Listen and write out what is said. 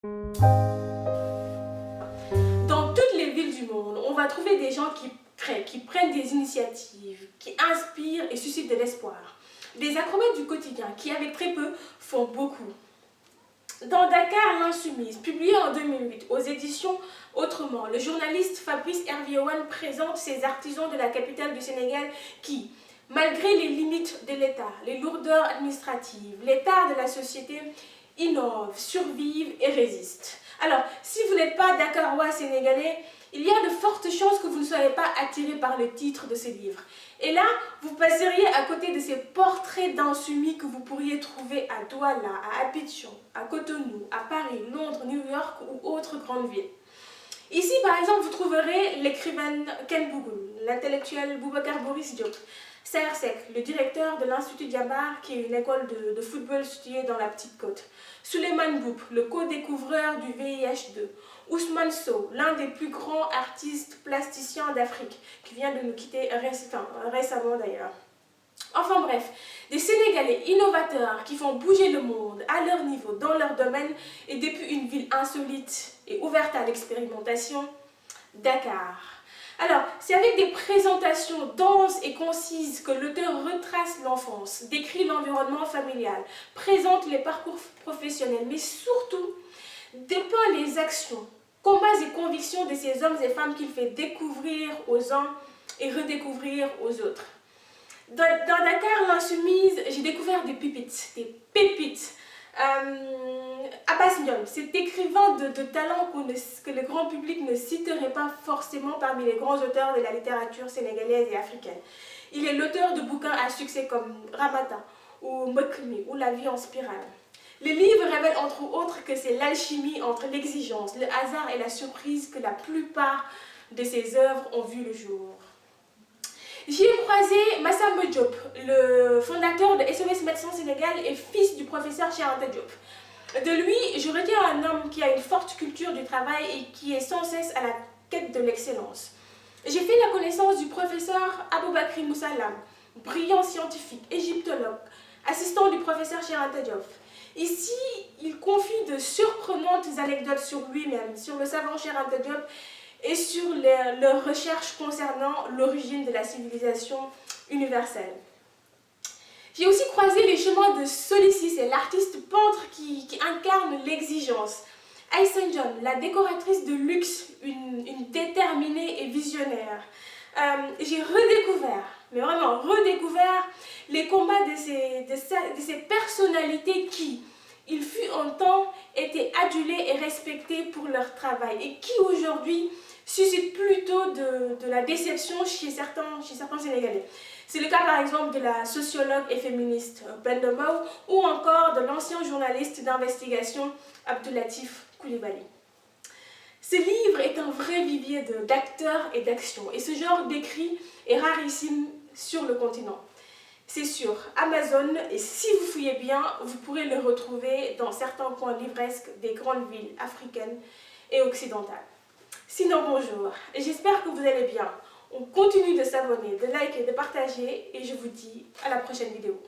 Dans toutes les villes du monde, on va trouver des gens qui créent, qui prennent des initiatives, qui inspirent et suscitent de l'espoir. Des acrobates du quotidien qui, avec très peu, font beaucoup. Dans Dakar l'Insoumise, publié en 2008 aux éditions Autrement, le journaliste Fabrice Hervieux-Wane présente ces artisans de la capitale du Sénégal qui, malgré les limites de l'État, les lourdeurs administratives, l'état de la société, innovent, survivent et résistent. Alors, si vous n'êtes pas dakarois sénégalais, il y a de fortes chances que vous ne soyez pas attiré par le titre de ce livre. Et là, vous passeriez à côté de ces portraits d'insoumis que vous pourriez trouver à Douala, à Abidjan, à Cotonou, à Paris, Londres, New York ou autres grandes villes. Ici, par exemple, vous trouverez l'écrivaine Ken Bougoum, l'intellectuel Boubacar Boris Diop, Saher Seck, le directeur de l'Institut Diabar, qui est une école de football située dans la Petite Côte, Souleymane Boub, le co-découvreur du VIH2, Ousmane Sow, l'un des plus grands artistes plasticiens d'Afrique, qui vient de nous quitter récemment d'ailleurs. Enfin bref, des Sénégalais innovateurs qui font bouger le monde à leur niveau, dans leur domaine, et depuis une ville insolite et ouverte à l'expérimentation, Dakar. Alors, c'est avec des présentations denses et concises que l'auteur retrace l'enfance, décrit l'environnement familial, présente les parcours professionnels, mais surtout dépeint les actions, combats et convictions de ces hommes et femmes qu'il fait découvrir aux uns et redécouvrir aux autres. Dans Dakar l'Insoumise, j'ai découvert des pépites, Abbas Ndione, cet écrivain de talent que le grand public ne citerait pas forcément parmi les grands auteurs de la littérature sénégalaise et africaine. Il est l'auteur de bouquins à succès comme Ramata ou Mokmi ou La vie en spirale. Le livre révèle entre autres que c'est l'alchimie entre l'exigence, le hasard et la surprise que la plupart de ses œuvres ont vu le jour. J'y ai croisé Massamba Diop, le fondateur de SOS Médecins Sénégal et fils du professeur Cheikh Anta Diop. De lui, je retiens un homme qui a une forte culture du travail et qui est sans cesse à la quête de l'excellence. J'ai fait la connaissance du professeur Aboubakri Moussalam, brillant scientifique, égyptologue, assistant du professeur Cheikh Anta Diop. Ici, il confie de surprenantes anecdotes sur lui-même, sur le savant Cheikh Anta Diop et sur leurs recherches concernant l'origine de la civilisation universelle. J'ai aussi croisé les chemins de Solissi, c'est l'artiste peintre qui incarne l'exigence. Aïssa John, la décoratrice de luxe, une déterminée et visionnaire. J'ai redécouvert, mais vraiment redécouvert, les combats de ces personnalités qui, il fut un temps, étaient adulées et respectées pour leur travail et qui aujourd'hui suscitent plutôt de la déception chez certains Sénégalais. C'est le cas par exemple de la sociologue et féministe Penda Mbow ou encore de l'ancien journaliste d'investigation Abdoulatif Coulibaly. Ce livre est un vrai vivier d'acteurs et d'actions et ce genre d'écrit est rarissime sur le continent. C'est sur Amazon et si vous fouillez bien, vous pourrez le retrouver dans certains coins livresques des grandes villes africaines et occidentales. Sinon, bonjour, j'espère que vous allez bien. On continue de s'abonner, de liker, de partager et je vous dis à la prochaine vidéo.